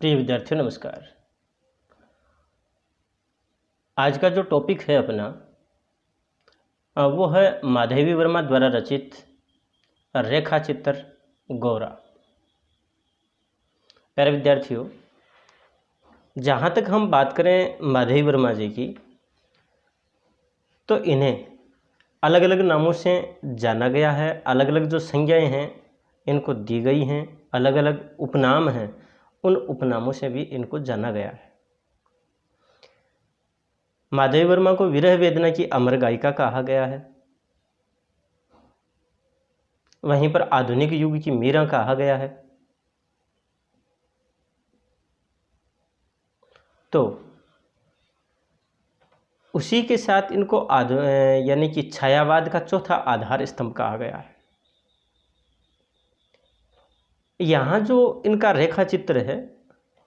प्रिय विद्यार्थियों नमस्कार। आज का जो टॉपिक है अपना वो है माधवी वर्मा द्वारा रचित रेखा चित्र गौरा। प्यारे विद्यार्थियों, जहाँ तक हम बात करें माधवी वर्मा जी की, तो इन्हें अलग अलग नामों से जाना गया है। अलग अलग जो संज्ञाएं हैं इनको दी गई हैं, अलग अलग उपनाम हैं, उन उपनामों से भी इनको जाना गया है। माधवी वर्मा को विरह वेदना की अमर गायिका कहा गया है। वहीं पर आधुनिक युग की मीरा कहा गया है। तो उसी के साथ इनको यानी कि छायावाद का चौथा आधार स्तंभ कहा गया है। यहाँ जो इनका रेखा चित्र है,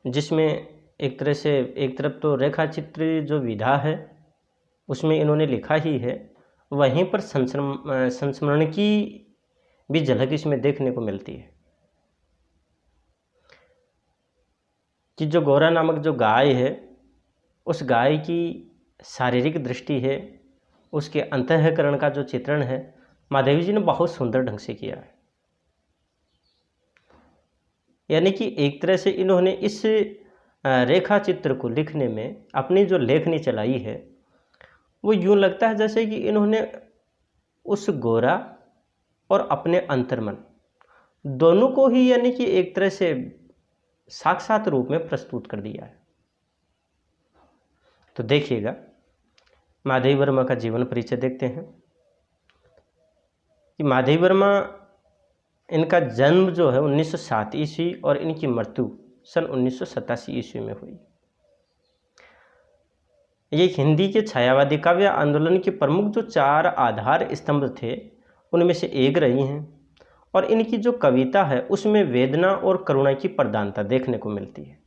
जिसमें एक तरह से एक तरफ तो रेखा चित्र जो विधा है उसमें इन्होंने लिखा ही है, वहीं पर संस्मरण की भी झलक इसमें देखने को मिलती है कि जो गौरा नामक जो गाय है, उस गाय की शारीरिक दृष्टि है, उसके अंतःकरण का जो चित्रण है, माधवी जी ने बहुत सुंदर ढंग से किया है। यानी कि एक तरह से इन्होंने इस रेखा चित्र को लिखने में अपनी जो लेखनी चलाई है, वो यूँ लगता है जैसे कि इन्होंने उस गौरा और अपने अंतर्मन दोनों को ही यानी कि एक तरह से साक्षात रूप में प्रस्तुत कर दिया है। तो देखिएगा, माधवी वर्मा का जीवन परिचय देखते हैं कि माधवी वर्मा, इनका जन्म जो है 1907 ईस्वी और इनकी मृत्यु सन 1987 ईस्वी में हुई। ये हिंदी के छायावादी काव्य आंदोलन के प्रमुख जो 4 आधार स्तंभ थे उनमें से एक रही हैं, और इनकी जो कविता है उसमें वेदना और करुणा की प्रधानता देखने को मिलती है।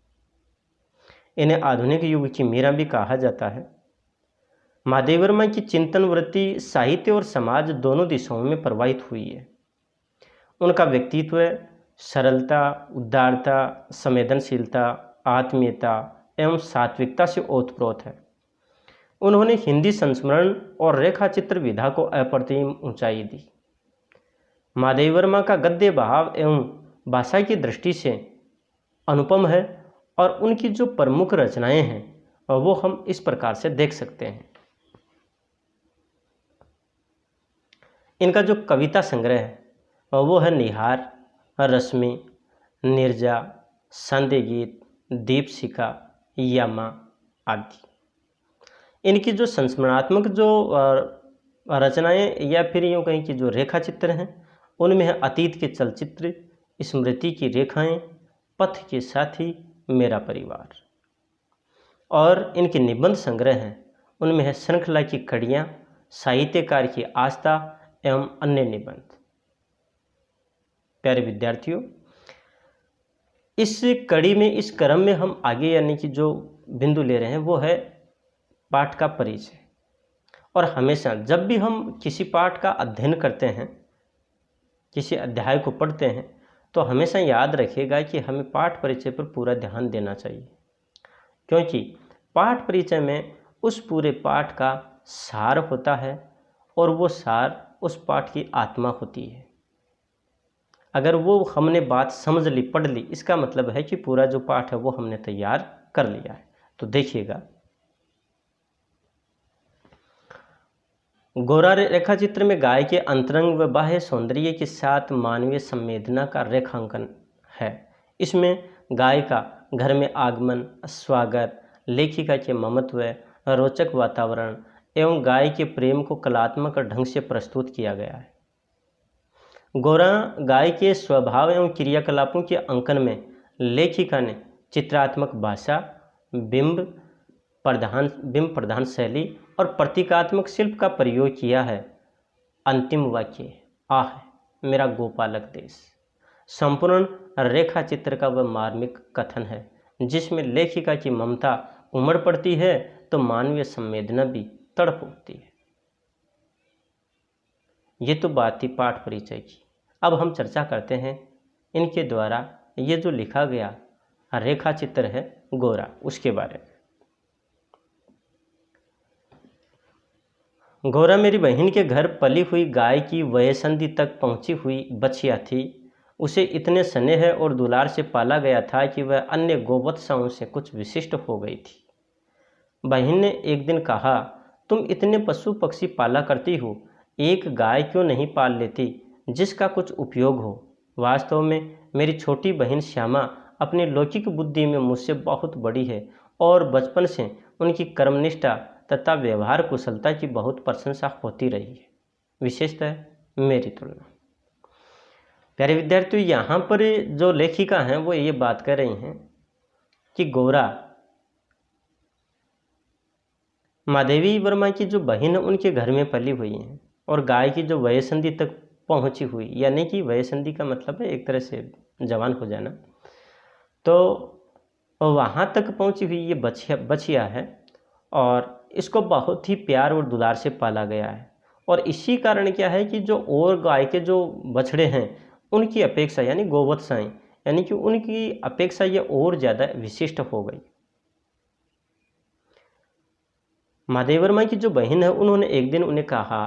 इन्हें आधुनिक युग की मीरा भी कहा जाता है। माधवी वर्मा की चिंतन वृत्ति साहित्य और समाज दोनों दिशाओं में प्रवाहित हुई है। उनका व्यक्तित्व सरलता, उदारता, संवेदनशीलता, आत्मीयता एवं सात्विकता से ओतप्रोत है। उन्होंने हिंदी संस्मरण और रेखा चित्र विधा को अप्रतिम ऊंचाई दी। माधवी वर्मा का गद्य भाव एवं भाषा की दृष्टि से अनुपम है, और उनकी जो प्रमुख रचनाएं हैं वो हम इस प्रकार से देख सकते हैं। इनका जो कविता संग्रह है वो है निहार, रश्मि, निर्जा, संध्या गीत, दीपशिखा, यामा आदि। इनकी जो संस्मरणात्मक जो रचनाएं या फिर यूँ कहें कि जो रेखा चित्र हैं उनमें है अतीत के चलचित्र, स्मृति की रेखाएं, पथ के साथी, मेरा परिवार। और इनके निबंध संग्रह हैं उनमें है श्रृंखला की कड़ियाँ, साहित्यकार की आस्था एवं अन्य निबंध। प्यारे विद्यार्थियों, इस कड़ी में, इस क्रम में हम आगे यानी कि जो बिंदु ले रहे हैं वो है पाठ का परिचय। और हमेशा जब भी हम किसी पाठ का अध्ययन करते हैं, किसी अध्याय को पढ़ते हैं, तो हमेशा याद रखिएगा कि हमें पाठ परिचय पर पूरा ध्यान देना चाहिए, क्योंकि पाठ परिचय में उस पूरे पाठ का सार होता है और वो सार उस पाठ की आत्मा होती है। अगर वो हमने बात समझ ली, पढ़ ली, इसका मतलब है कि पूरा जो पाठ है वो हमने तैयार कर लिया है। तो देखिएगा, गौरा रेखा चित्र में गाय के अंतरंग व बाह्य सौंदर्य के साथ मानवीय संवेदना का रेखांकन है। इसमें गाय का घर में आगमन, स्वागत, लेखिका के ममत्व, रोचक वातावरण एवं गाय के प्रेम को कलात्मक ढंग से प्रस्तुत किया गया है। गौरा गाय के स्वभाव एवं क्रियाकलापों के अंकन में लेखिका ने चित्रात्मक भाषा, बिंब प्रधान शैली और प्रतीकात्मक शिल्प का प्रयोग किया है। अंतिम वाक्य, आह मेरा गोपालक देश, संपूर्ण रेखा चित्र का वह मार्मिक कथन है जिसमें लेखिका की ममता उमड़ पड़ती है तो मानवीय संवेदना भी तड़प उठती है। ये तो बात थी पाठ परिचय की। अब हम चर्चा करते हैं इनके द्वारा ये जो लिखा गया रेखा चित्र है गोरा, उसके बारे में। गोरा मेरी बहन के घर पली हुई गाय की वयसंधि तक पहुंची हुई बछिया थी। उसे इतने स्नेह और दुलार से पाला गया था कि वह अन्य गोवत्साओं से कुछ विशिष्ट हो गई थी। बहन ने एक दिन कहा, तुम इतने पशु पक्षी पाला करती हो, एक गाय क्यों नहीं पाल लेती जिसका कुछ उपयोग हो। वास्तव में मेरी छोटी बहन श्यामा अपनी लौकिक बुद्धि में मुझसे बहुत बड़ी है और बचपन से उनकी कर्मनिष्ठा तथा व्यवहार कुशलता की बहुत प्रशंसा होती रही है, विशेषतः मेरी तुलना। प्यारे विद्यार्थियों, यहाँ पर जो लेखिका हैं वो ये बात कर रही हैं कि गौरा महादेवी वर्मा की जो बहन है उनके घर में पली हुई हैं और गाय की जो वयसंधि तक पहुंची हुई, यानी कि वयसंधि का मतलब है एक तरह से जवान हो जाना, तो वहाँ तक पहुंची हुई ये बछिया है और इसको बहुत ही प्यार और दुलार से पाला गया है। और इसी कारण क्या है कि जो और गाय के जो बछड़े हैं उनकी अपेक्षा, यानी गोवत्साएं, यानी कि उनकी अपेक्षा ये और ज़्यादा विशिष्ट हो गई। महादेव वर्मा की जो बहन है उन्होंने एक दिन उन्हें कहा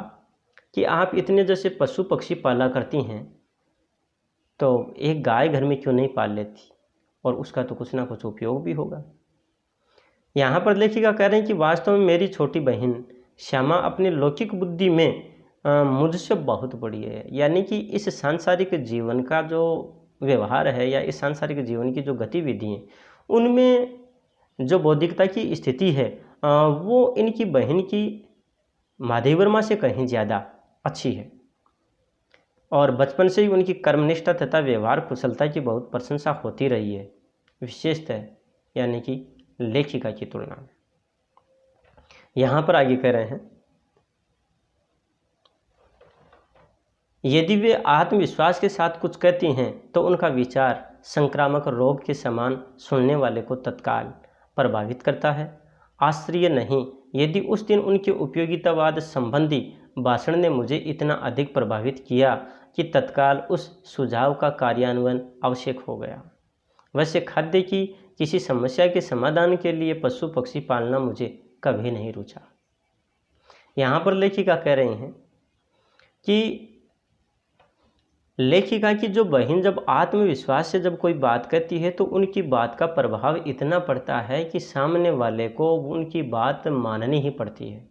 कि आप इतने जैसे पशु पक्षी पाला करती हैं तो एक गाय घर में क्यों नहीं पाल लेती, और उसका तो कुछ ना कुछ उपयोग भी होगा। यहाँ पर लेखिका कह रहे हैं कि वास्तव में मेरी छोटी बहन श्यामा अपनी लौकिक बुद्धि में मुझसे बहुत बड़ी है, यानी कि इस सांसारिक जीवन का जो व्यवहार है या इस सांसारिक जीवन की जो गतिविधि हैं उनमें जो बौद्धिकता की स्थिति है वो इनकी बहन की महादेव वर्मा से कहीं ज़्यादा अच्छी है और बचपन से ही उनकी कर्मनिष्ठा तथा व्यवहार कुशलता की बहुत प्रशंसा होती रही है, विशेषतः यानी कि लेखिका की तुलना में। यहाँ पर आगे कह रहे हैं, यदि वे आत्मविश्वास के साथ कुछ कहती हैं तो उनका विचार संक्रामक रोग के समान सुनने वाले को तत्काल प्रभावित करता है। आश्चर्य नहीं यदि उस दिन उनके उपयोगितावाद संबंधी भाषण ने मुझे इतना अधिक प्रभावित किया कि तत्काल उस सुझाव का कार्यान्वयन आवश्यक हो गया। वैसे खाद्य की किसी समस्या के समाधान के लिए पशु पक्षी पालना मुझे कभी नहीं रुचा। यहाँ पर लेखिका कह रही हैं कि लेखिका की जो बहन जब आत्मविश्वास से जब कोई बात कहती है तो उनकी बात का प्रभाव इतना पड़ता है कि सामने वाले को उनकी बात माननी ही पड़ती है।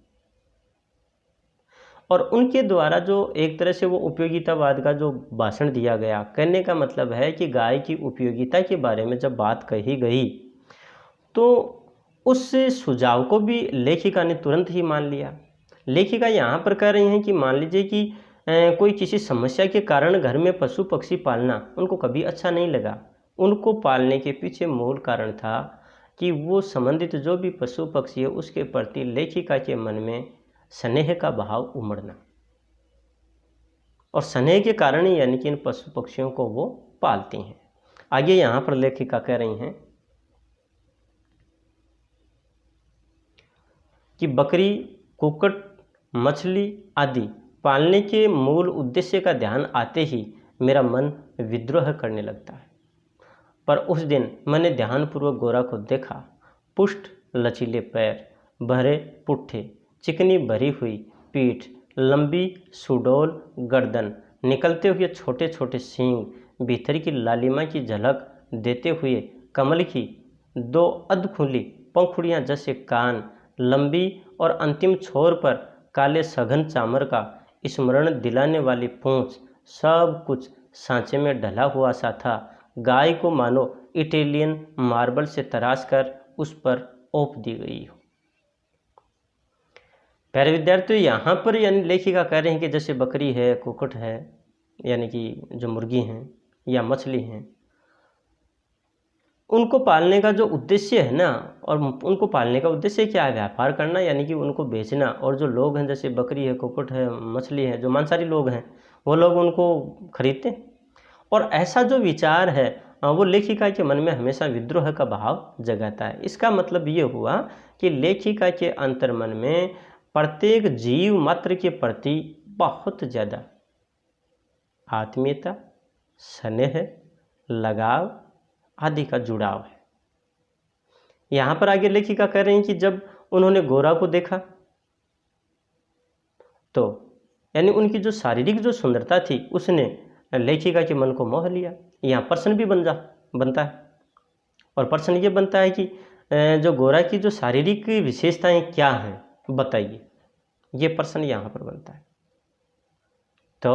और उनके द्वारा जो एक तरह से वो उपयोगितावाद का जो भाषण दिया गया, कहने का मतलब है कि गाय की उपयोगिता के बारे में जब बात कही गई तो उस सुझाव को भी लेखिका ने तुरंत ही मान लिया। लेखिका यहाँ पर कह रही हैं कि मान लीजिए कि कोई किसी समस्या के कारण घर में पशु पक्षी पालना उनको कभी अच्छा नहीं लगा। उनको पालने के पीछे मूल कारण था कि वो संबंधित जो भी पशु पक्षी है उसके प्रति लेखिका के मन में स्नेह का भाव उमड़ना, और स्नेह के कारण ही यानी कि इन पशु पक्षियों को वो पालती हैं। आगे यहाँ पर लेखिका कह रही हैं कि बकरी, कुक्कुट, मछली आदि पालने के मूल उद्देश्य का ध्यान आते ही मेरा मन विद्रोह करने लगता है। पर उस दिन मैंने ध्यानपूर्वक गोरा को देखा। पुष्ट लचीले पैर, बहरे पुट्ठे, चिकनी भरी हुई पीठ, लंबी सुडौल गर्दन, निकलते हुए छोटे छोटे सींग, भीतर की लालिमा की झलक देते हुए कमल की दो अधखुली पंखुड़ियाँ जैसे कान, लंबी और अंतिम छोर पर काले सघन चामर का स्मरण दिलाने वाली पूंछ, सब कुछ सांचे में ढला हुआ सा था। गाय को मानो इटालियन मार्बल से तराश कर उस पर ओप दी गई हो। प्यारे विद्यार्थियों, यहाँ पर यानी लेखिका कह रहे हैं कि जैसे बकरी है, कुक्कुट है, यानी कि जो मुर्गी हैं या मछली हैं, उनको पालने का जो उद्देश्य है ना, और उनको पालने का उद्देश्य क्या है? व्यापार करना, यानी कि उनको बेचना। और जो लोग हैं जैसे बकरी है, कुक्कुट है, मछली है, जो मांसाहारी लोग हैं वो लोग उनको खरीदते हैं। और ऐसा जो विचार है वो लेखिका के मन में हमेशा विद्रोह का भाव जगाता है। इसका मतलब ये हुआ कि लेखिका के अंतर्मन में प्रत्येक जीव मात्र के प्रति बहुत ज़्यादा आत्मीयता, स्नेह, लगाव आदि का जुड़ाव है। यहाँ पर आगे लेखिका कह रही हैं कि जब उन्होंने गोरा को देखा तो यानी उनकी जो शारीरिक जो सुंदरता थी उसने लेखिका के मन को मोह लिया। यहाँ प्रश्न भी बनता है, और प्रश्न ये बनता है कि जो गोरा की जो शारीरिक विशेषताएं क्या हैं बताइए, ये प्रश्न यहाँ पर बनता है। तो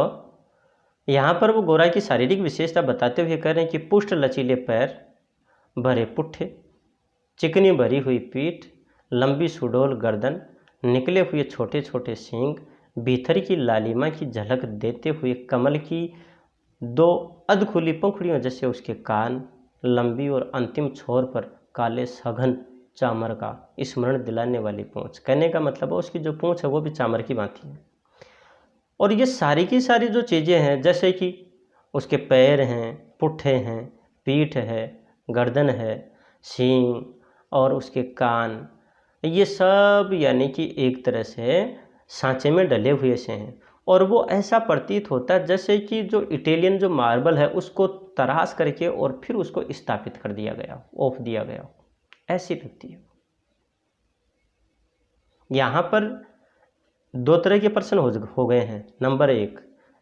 यहाँ पर वो गोरा की शारीरिक विशेषता बताते हुए कह रहे हैं कि पुष्ट लचीले पैर, भरे पुट्ठे, चिकनी भरी हुई पीठ, लंबी सुडौल गर्दन, निकले हुए छोटे छोटे सींग, भीतर की लालिमा की झलक देते हुए कमल की दो अधखुली पंखुड़ियों जैसे उसके कान, लंबी और अंतिम छोर पर काले सघन चामर का स्मरण दिलाने वाली पूंछ। कहने का मतलब है उसकी जो पूंछ है वो भी चामर की भांति है। और ये सारी की सारी जो चीज़ें हैं, जैसे कि उसके पैर हैं, पुट्ठे हैं, पीठ है, गर्दन है, सींग और उसके कान, ये सब यानी कि एक तरह से सांचे में डले हुए से हैं। और वो ऐसा प्रतीत होता है जैसे कि जो इटालियन जो मार्बल है उसको तराश करके और फिर उसको स्थापित कर दिया गया, ओफ दिया गया, ऐसी लगती है। यहाँ पर दो तरह के प्रश्न हो गए हैं। नंबर 1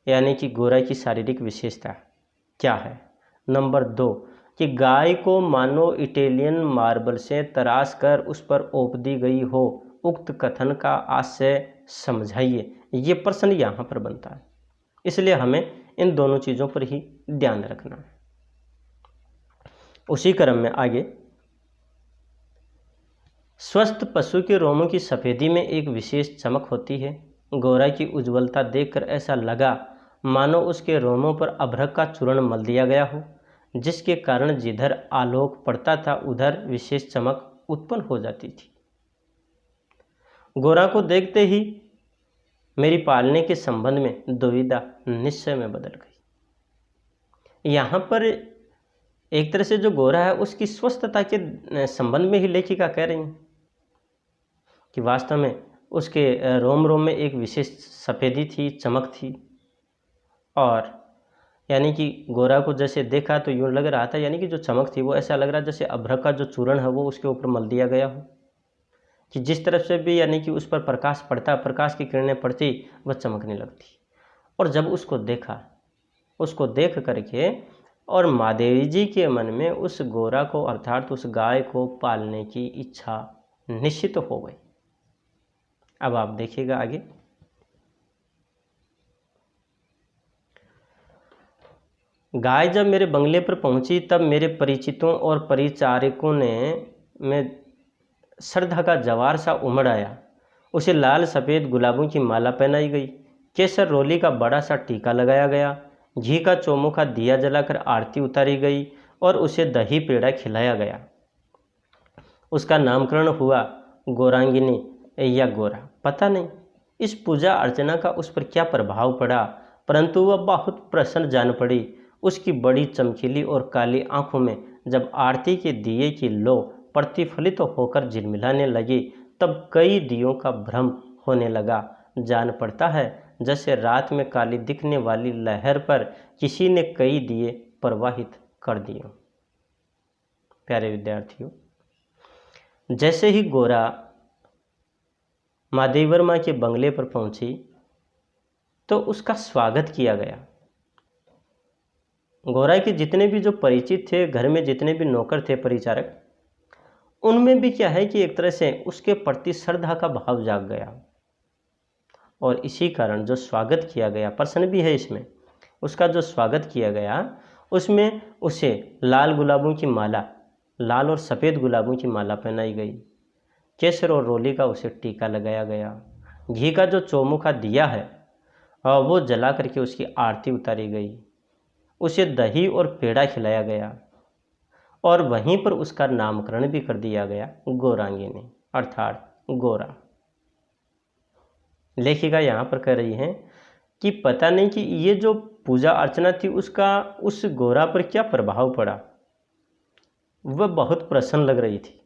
यानी कि गोरा की शारीरिक विशेषता क्या है। नंबर 2 कि गाय को मानो इटालियन मार्बल से तराश कर उस पर ओप दी गई हो, उक्त कथन का आशय समझाइए। ये प्रश्न यहाँ पर बनता है, इसलिए हमें इन दोनों चीज़ों पर ही ध्यान रखना है। उसी क्रम में आगे, स्वस्थ पशु के रोमों की सफ़ेदी में एक विशेष चमक होती है। गोरा की उज्ज्वलता देखकर ऐसा लगा मानो उसके रोमों पर अभ्रक का चूर्ण मल दिया गया हो, जिसके कारण जिधर आलोक पड़ता था उधर विशेष चमक उत्पन्न हो जाती थी। गोरा को देखते ही मेरी पालने के संबंध में दुविधा निश्चय में बदल गई। यहाँ पर एक तरह से जो गोरा है उसकी स्वस्थता के संबंध में ही लेखिका कह रही हैं कि वास्तव में उसके रोम रोम में एक विशेष सफ़ेदी थी, चमक थी। और यानी कि गोरा को जैसे देखा तो यूँ लग रहा था, यानी कि जो चमक थी वो ऐसा लग रहा जैसे अभ्रक का जो चूर्ण है वो उसके ऊपर मल दिया गया हो, कि जिस तरफ से भी यानी कि उस पर प्रकाश पड़ता, प्रकाश की किरणें पड़ती, वह चमकने लगती। और जब उसको देखा, उसको देख करके और महादेवी जी के मन में उस गोरा को अर्थात उस गाय को पालने की इच्छा निश्चित हो गई। अब आप देखिएगा आगे, गाय जब मेरे बंगले पर पहुंची तब मेरे परिचितों और परिचारिकों ने में श्रद्धा का जवार सा उमड़ आया। उसे लाल सफ़ेद गुलाबों की माला पहनाई गई, केसर रोली का बड़ा सा टीका लगाया गया, घी का चौमुखा दिया जलाकर आरती उतारी गई और उसे दही पेड़ा खिलाया गया। उसका नामकरण हुआ गौरांगिनी या गोरा। पता नहीं इस पूजा अर्चना का उस पर क्या प्रभाव पड़ा, परंतु वह बहुत प्रसन्न जान पड़ी। उसकी बड़ी चमकीली और काली आंखों में जब आरती के दिए की लो प्रतिफलित होकर झिलमिलाने लगी तब कई दियों का भ्रम होने लगा। जान पड़ता है जैसे रात में काली दिखने वाली लहर पर किसी ने कई दिए प्रवाहित कर दिए। प्यारे विद्यार्थियों, जैसे ही गोरा महादेवी वर्मा के बंगले पर पहुंची तो उसका स्वागत किया गया। गोरा के जितने भी जो परिचित थे, घर में जितने भी नौकर थे, परिचारक, उनमें भी क्या है कि एक तरह से उसके प्रति श्रद्धा का भाव जाग गया। और इसी कारण जो स्वागत किया गया, प्रश्न भी है इसमें, उसका जो स्वागत किया गया उसमें उसे लाल गुलाबों की माला, लाल और सफ़ेद गुलाबों की माला पहनाई गई, केसर और रोली का उसे टीका लगाया गया, घी का जो चौमुखा दिया है वो जला करके उसकी आरती उतारी गई, उसे दही और पेड़ा खिलाया गया और वहीं पर उसका नामकरण भी कर दिया गया गौरांगिनी अर्थात गोरा। लेखिका यहाँ पर कह रही हैं कि पता नहीं कि ये जो पूजा अर्चना थी उसका उस गोरा पर क्या प्रभाव पड़ा। वह बहुत प्रसन्न लग रही थी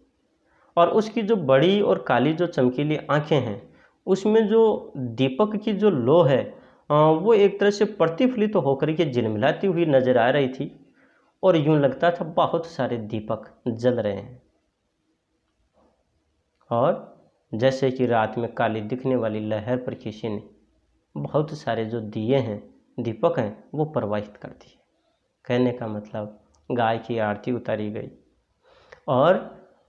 और उसकी जो बड़ी और काली जो चमकीली आंखें हैं उसमें जो दीपक की जो लो है वो एक तरह से प्रतिफलित होकर के झिलमिलाती हुई नजर आ रही थी और यूं लगता था बहुत सारे दीपक जल रहे हैं। और जैसे कि रात में काली दिखने वाली लहर पर किसी ने बहुत सारे जो दिए हैं, दीपक हैं, वो प्रवाहित कर दिए। कहने का मतलब गाय की आरती उतारी गई और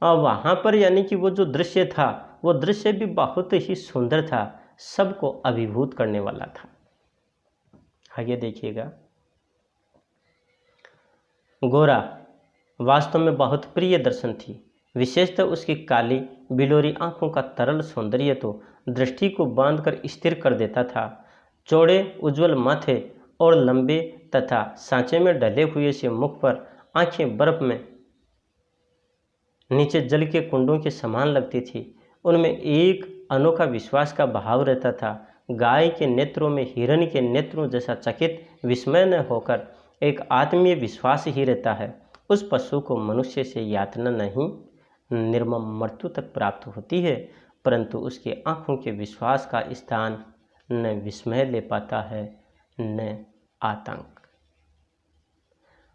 वहाँ पर यानी कि वो जो दृश्य था, वो दृश्य भी बहुत ही सुंदर था, सबको अभिभूत करने वाला था। आगे देखिएगा। गोरा वास्तव में बहुत प्रिय दर्शन थी। विशेषतः उसकी काली बिलोरी आंखों का तरल सौंदर्य तो दृष्टि को बांधकर स्थिर कर देता था। चौड़े उज्जवल माथे और लंबे तथा सांचे में ढले हुए से मुख पर आंखें बर्फ में नीचे जल के कुंडों के समान लगती थी। उनमें एक अनोखा विश्वास का भाव रहता था। गाय के नेत्रों में हिरण के नेत्रों जैसा चकित विस्मय न होकर एक आत्मीय विश्वास ही रहता है। उस पशु को मनुष्य से यातना नहीं, निर्मम मृत्यु तक प्राप्त होती है, परंतु उसके आँखों के विश्वास का स्थान न विस्मय ले पाता है न आतंक।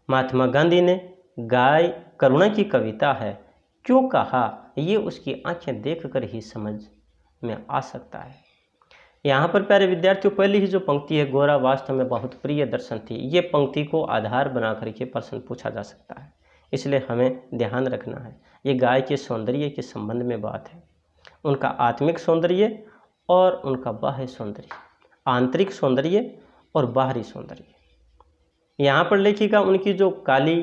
महात्मा गांधी ने गाय करुणा की कविता है क्यों कहा, ये उसकी आंखें देखकर ही समझ में आ सकता है। यहाँ पर प्यारे विद्यार्थियों, पहली ही जो पंक्ति है, गोरा वास्तव में बहुत प्रिय दर्शन थी, ये पंक्ति को आधार बना करके प्रश्न पूछा जा सकता है, इसलिए हमें ध्यान रखना है। ये गाय के सौंदर्य के संबंध में बात है, उनका आत्मिक सौंदर्य और उनका बाह्य सौंदर्य, आंतरिक सौंदर्य और बाहरी सौंदर्य। यहाँ पर लेखिका उनकी जो काली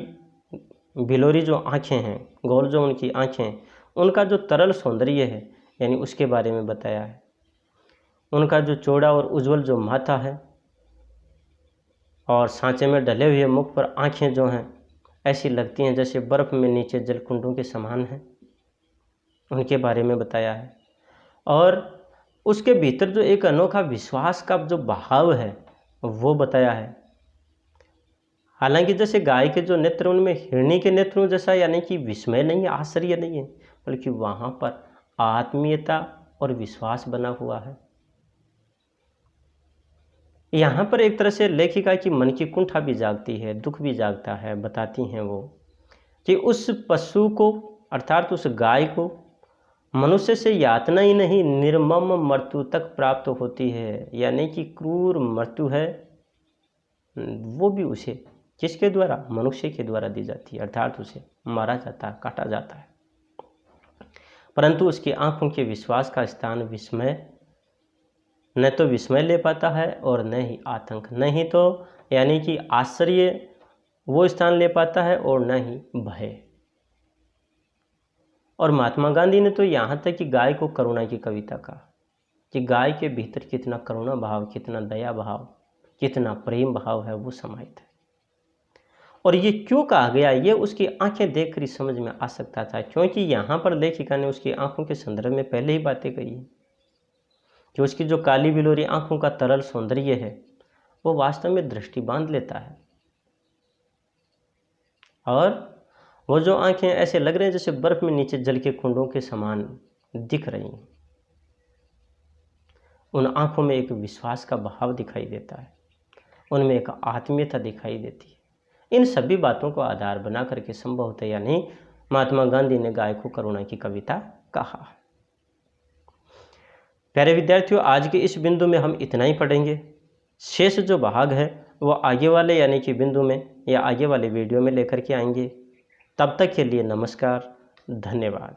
बिलोरी जो आँखें हैं, गोल जो उनकी आँखें, उनका जो तरल सौंदर्य है यानी उसके बारे में बताया है। उनका जो चौड़ा और उज्जवल जो माथा है और सांचे में ढले हुए मुख पर आँखें जो हैं ऐसी लगती हैं जैसे बर्फ़ में नीचे जलकुंडों के समान हैं, उनके बारे में बताया है। और उसके भीतर जो एक अनोखा विश्वास का जो भाव है वो बताया है। हालांकि जैसे गाय के जो नेत्र उनमें हिरणी के नेत्रों जैसा यानी कि विस्मय नहीं है, आश्चर्य नहीं है, बल्कि वहाँ पर आत्मीयता और विश्वास बना हुआ है। यहाँ पर एक तरह से लेखिका की मन की कुंठा भी जागती है, दुख भी जागता है। बताती हैं वो कि उस पशु को अर्थात उस गाय को मनुष्य से यातना ही नहीं, निर्मम मृत्यु तक प्राप्त होती है, यानी कि क्रूर मृत्यु है वो भी उसे किसके द्वारा, मनुष्य के द्वारा दी जाती है, अर्थात उसे मारा जाता है, काटा जाता है। परंतु उसकी आंखों के विश्वास का स्थान विस्मय, न तो विस्मय ले पाता है और न ही आतंक, न ही तो यानी कि आश्चर्य वो स्थान ले पाता है और न ही भय। और महात्मा गांधी ने तो यहाँ तक कि गाय को करुणा की कविता कहा कि गाय के भीतर कितना करुणा भाव, कितना दया भाव, कितना प्रेम भाव है वो समाहित है। और ये क्यों कहा गया, ये उसकी आंखें देखकर ही समझ में आ सकता था, क्योंकि यहाँ पर लेखिका ने उसकी आंखों के संदर्भ में पहले ही बातें कही हैं कि उसकी जो काली बिलोरी आंखों का तरल सौंदर्य है वो वास्तव में दृष्टि बांध लेता है। और वो जो आंखें ऐसे लग रहे हैं जैसे बर्फ में नीचे जल के कुंडों के समान दिख रही हैं। उन आंखों में एक विश्वास का भाव दिखाई देता है, उनमें एक आत्मीयता दिखाई देती है। इन सभी बातों को आधार बना करके संभवतः या नहीं महात्मा गांधी ने गाय को करुणा की कविता कहा। प्यारे विद्यार्थियों, आज के इस बिंदु में हम इतना ही पढ़ेंगे। शेष जो भाग है वो आगे वाले यानी कि बिंदु में या आगे वाले वीडियो में लेकर के आएंगे। तब तक के लिए नमस्कार, धन्यवाद।